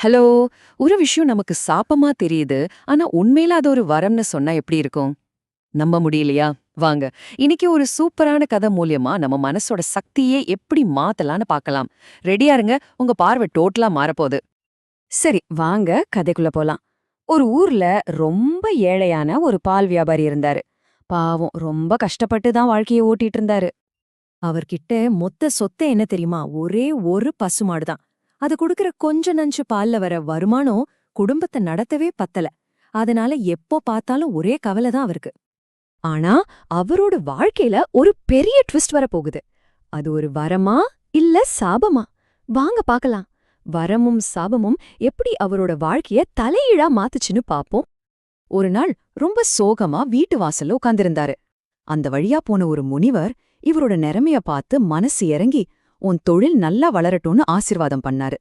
Hello. ஒரு விஷயம் நமக்கு சாபமா தெரியுது, ஆனா உண்மையில அது ஒரு வரம்னு சொன்னா எப்படி இருக்கும்? நம்ப முடியலையா? வாங்க, இன்னைக்கு ஒரு சூப்பரான கதை மூலியமா நம்ம மனசோட சக்தியே எப்படி மாத்தலாம்னு பார்க்கலாம். ரெடியா இருங்க, உங்க பார்வை டோட்டலா மாறப்போகுது. சரி, வாங்க கதைக்குள்ள போலாம். ஒரு ஊர்ல ரொம்ப ஏழையான ஒரு பால் வியாபாரி இருந்தாரு. பாவம், ரொம்ப கஷ்டப்பட்டு தான் வாழ்க்கைய ஓட்டிட்டு இருந்தாரு. அவர்கிட்ட மொத்த சொத்து என்ன தெரியுமா? ஒரே ஒரு பசுமாடு தான். அது குடுக்கற கொஞ்ச நஞ்சு பால்ல வர வருமானம் குடும்பத்தை நடத்தவே பத்தல. அதனால எப்போ பார்த்தாலும் ஒரே கவலை தான் அவருக்கு. ஆனா அவரோட வாழ்க்கையில ஒரு பெரிய ட்விஸ்ட் வரப்போகுது. அது ஒரு வரமா இல்ல சாபமா? வாங்க பார்க்கலாம். வரமும் சாபமும் எப்படி அவரோட வாழ்க்கைய தலைகீழா மாத்துச்சுன்னு பாப்போம். ஒரு நாள் ரொம்ப சோகமா வீட்டு வாசல்ல உட்கார்ந்திருந்தாரு. அந்த வழியா போன ஒரு முனிவர் இவரோட நிலைமைய பார்த்து மனசு இறங்கி, உன் தொழில் நல்லா வளரட்டும்னு ஆசீர்வாதம் பண்ணாரு.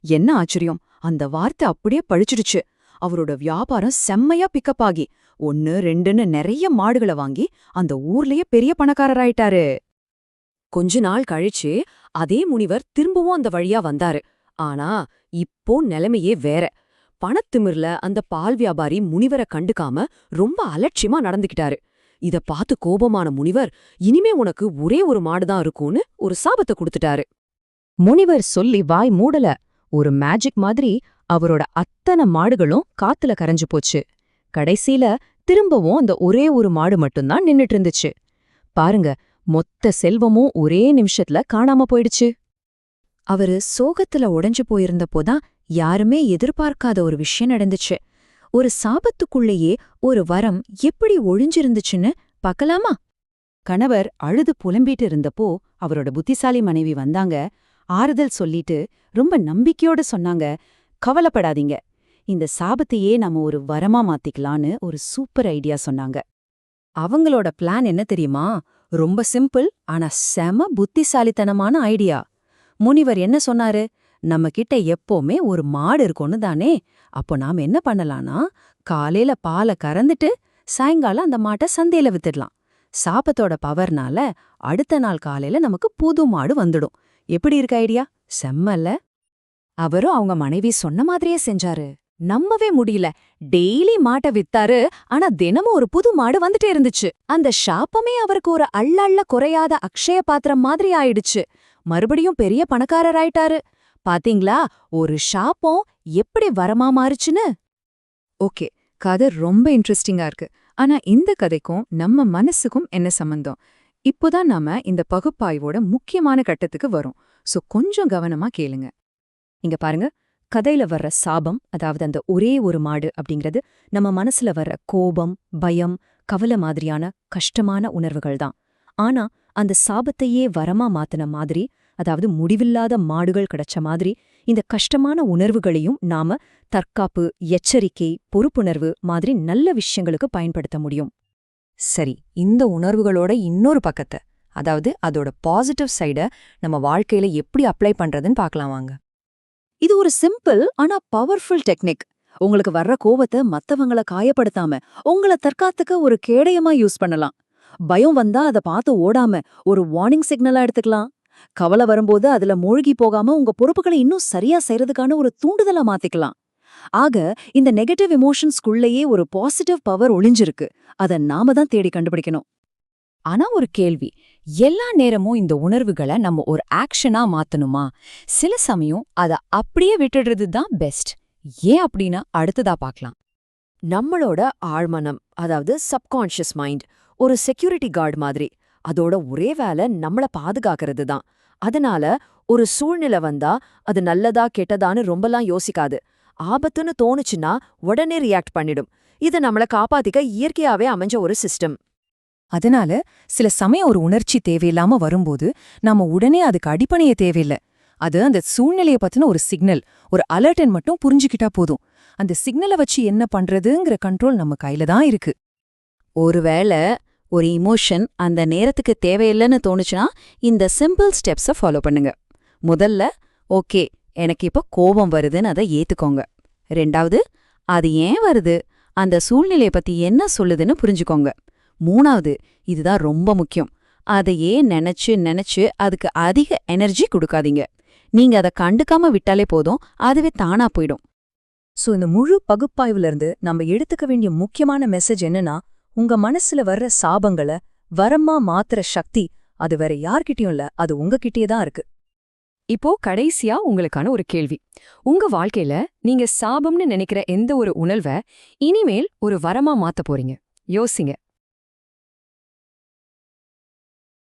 என்ன ஆச்சரியம், அந்த வார்த்தை அப்படியே பழிச்சிடுச்சு. அவரோட வியாபாரம் செம்மையா பிக்கப் ஆகி 1, 2ன்னு நிறைய மாடுகளை வாங்கி அந்த ஊர்லயே பெரிய பணக்காரராயிட்டாரு. கொஞ்ச நாள் கழிச்சு அதே முனிவர் திரும்பவும் அந்த வழியா வந்தாரு. ஆனா இப்போ நிலைமையே வேற. பணத்திமிர்ல அந்த பால் வியாபாரி முனிவரை கண்டுக்காம ரொம்ப அலட்சியமா நடந்துக்கிட்டாரு. இத பார்த்து கோபமான முனிவர், இனிமே உனக்கு ஒரே ஒரு மாடுதான் இருக்கும்னு ஒரு சாபத்தை கொடுத்துட்டாரு. முனிவர் சொல்லி வாய் மூடல. ஒரு மேஜிக் மாதிரி அவரோட அத்தனை மாடுகளும் காத்துல கரைஞ்சு போச்சு. கடைசியில திரும்பவும் அந்த ஒரே ஒரு மாடு மட்டும்தான் நின்னுட்டு இருந்துச்சு. பாருங்க, மொத்த செல்வமும் ஒரே நிமிஷத்துல காணாம போயிடுச்சு. அவரு சோகத்துல உடைஞ்சு போயிருந்தப்போதான் யாருமே எதிர்பார்க்காத ஒரு விஷயம் நடந்துச்சு. ஒரு சாபத்துக்குள்ளேயே ஒரு வரம் எப்படி ஒழிஞ்சிருந்துச்சுன்னு பார்க்கலாமா? கணவர் அழுது புலம்பிட்டு இருந்தப்போ அவரோட புத்திசாலி மனைவி வந்தாங்க. ஆறுதல் சொல்லிட்டு ரொம்ப நம்பிக்கையோட சொன்னாங்க, கவலைப்படாதீங்க, இந்த சாபத்தையே நம்ம ஒரு வரமா மாத்திக்கலான்னு ஒரு சூப்பர் ஐடியா சொன்னாங்க. அவங்களோட பிளான் என்ன தெரியுமா? ரொம்ப சிம்பிள், ஆனா செம புத்திசாலித்தனமான ஐடியா. முனிவர் என்ன சொன்னாரு? நம்ம கிட்ட எப்பவுமே ஒரு மாடு இருக்கும்னு தானே. அப்போ நாம என்ன பண்ணலாம்னா, காலையில பாலை கறந்துட்டு சாயங்காலம் அந்த மாட்டை சந்தையில வித்துடலாம். சாபத்தோட பவர்னால அடுத்த நாள் காலையில நமக்கு புது மாடு வந்துடும். எப்படி இருக்க ஐடியா? செம்மல்ல? அவரும் அவங்க மனைவி சொன்ன மாதிரியே செஞ்சாரு. நம்பவே முடியல. டெய்லி மாட்டை வித்தாரு. ஆனா தினமும் ஒரு புது மாடு வந்துட்டே இருந்துச்சு. அந்த சாபமே அவருக்கு ஒரு அள்ள குறையாத அக்ஷய பாத்திரம் மாதிரி ஆயிடுச்சு. மறுபடியும் பெரிய பணக்காரராயிட்டாரு. பாத்தீங்களா, ஒரு சாபம் எப்படி வரமா மாறுச்சுன்னு? ஓகே, கதை ரொம்ப இன்ட்ரெஸ்டிங்கா இருக்கு. ஆனா இந்த கதைக்கும் நம்ம மனசுக்கும் என்ன சம்பந்தம்? இப்போதான் நாம இந்த பகுப்பாய்வோட முக்கியமான கட்டத்துக்கு வரோம். சோ கொஞ்சம் கவனமா கேளுங்க. இங்க பாருங்க, கதையில வர்ற சாபம், அதாவது அந்த ஒரே ஒரு மாடு அப்படிங்கிறது நம்ம மனசுல வர்ற கோபம், பயம், கவலை மாதிரியான கஷ்டமான உணர்வுகள் தான். ஆனா அந்த சாபத்தையே வரமா மாத்தின மாதிரி, அதாவது முடிவில்லாத மாடுகள் கிடைச்ச மாதிரி, இந்த கஷ்டமான உணர்வுகளையும் நாம தற்காப்பு, எச்சரிக்கை, பொறுப்புணர்வு மாதிரி நல்ல விஷயங்களுக்கு பயன்படுத்த முடியும். சரி, இந்த உணர்வுகளோட இன்னொரு பக்கத்தை, அதாவது அதோட பாசிட்டிவ் சைட நம்ம வாழ்க்கையில எப்படி அப்ளை பண்றதுன்னு பார்க்கலாம் வாங்க. இது ஒரு சிம்பிள் ஆனா பவர்ஃபுல் டெக்னிக். உங்களுக்கு வர்ற கோவத்தை மத்தவங்கள காயப்படுத்தாம உங்களை தற்காத்துக்க ஒரு கேடயமா யூஸ் பண்ணலாம். பயம் வந்தா அதை பார்த்து ஓடாம ஒரு வார்னிங் சிக்னலா எடுத்துக்கலாம். கவலை வரும்போது அதுல மூழ்கி போகாம உங்க பொறுப்புகளை இன்னும் சரியா செய்யறதுக்கான ஒரு தூண்டுதலா மாத்திக்கலாம். ஆக இந்த நெகட்டிவ் எமோஷன்ஸ்குள்ளேயே ஒரு பாசிட்டிவ் பவர் ஒளிஞ்சிருக்கு. அதை நாம தான் தேடி கண்டுபிடிக்கணும். ஆனா ஒரு கேள்வி, எல்லா நேரமும் இந்த உணர்வுகளை நம்ம ஒரு ஆக்ஷனா மாத்தணுமா? சில சமயம் அதை அப்படியே விட்டுடுறது தான் பெஸ்ட். ஏன் அப்படின்னா அடுத்ததா பார்க்கலாம். நம்மளோட ஆழ்மனம், அதாவது சப்கான்ஷியஸ் மைண்ட், ஒரு செக்யூரிட்டி கார்டு மாதிரி. அதோட ஒரே வேலை நம்மள பாதுகாக்கிறது தான். அதனால ஒரு சூழ்நிலை வந்தா அது நல்லதா கெட்டதான்னு ரொம்பலாம் யோசிக்காது. ஆபத்துன்னு தோணுச்சுன்னா உடனே ரியாக்ட் பண்ணிடும். இது நம்மள காப்பாத்திக்க இயற்கையாவே அமைஞ்ச ஒரு சிஸ்டம். அதனால சில சமயம் ஒரு உணர்ச்சி தேவையில்லாம வரும்போது நாம உடனே அதுக்கு அடிப்பணைய தேவையில்லை. அது அந்த சூழ்நிலைய பத்தின ஒரு சிக்னல், ஒரு அலர்ட்டன் மட்டும் புரிஞ்சுக்கிட்டா போதும். அந்த சிக்னலை வச்சு என்ன பண்றதுங்கிற கண்ட்ரோல் நம்ம கையில தான் இருக்கு. ஒருவேளை ஒரு இமோஷன் அந்த நேரத்துக்கு தேவையில்லைன்னு தோணுச்சுன்னா இந்த சிம்பிள் ஸ்டெப்ஸை ஃபாலோ பண்ணுங்க. முதல்ல, ஓகே, எனக்கு இப்போ கோபம் வருதுன்னு அதை ஏத்துக்கோங்க. 2வது, அது ஏன் வருது, அந்த சூழ்நிலைய பத்தி என்ன சொல்லுதுன்னு புரிஞ்சுக்கோங்க. 3வது, இதுதான் ரொம்ப முக்கியம், அதையே நினைச்சு நினைச்சு அதுக்கு அதிக எனர்ஜி கொடுக்காதீங்க. நீங்க அதை கண்டுக்காம விட்டாலே போதும், அதுவே தானா போயிடும். சோ இந்த முழு பகுப்பாய்வுல இருந்து நம்ம எடுத்துக்க வேண்டிய முக்கியமான மெசேஜ் என்னன்னா, உங்க மனசுல வர்ற சாபங்களை வரமா மாத்துற சக்தி அது வேற யார்கிட்டயும் இல்ல, அது உங்ககிட்டயே தான் இருக்கு. இப்போ கடைசியா உங்களுக்கான ஒரு கேள்வி. உங்க வாழ்க்கையில நீங்க சாபம்னு நினைக்கிற எந்த ஒரு உணர்வை இனிமேல் ஒரு வரமா மாத்த போறீங்க? யோசிங்க.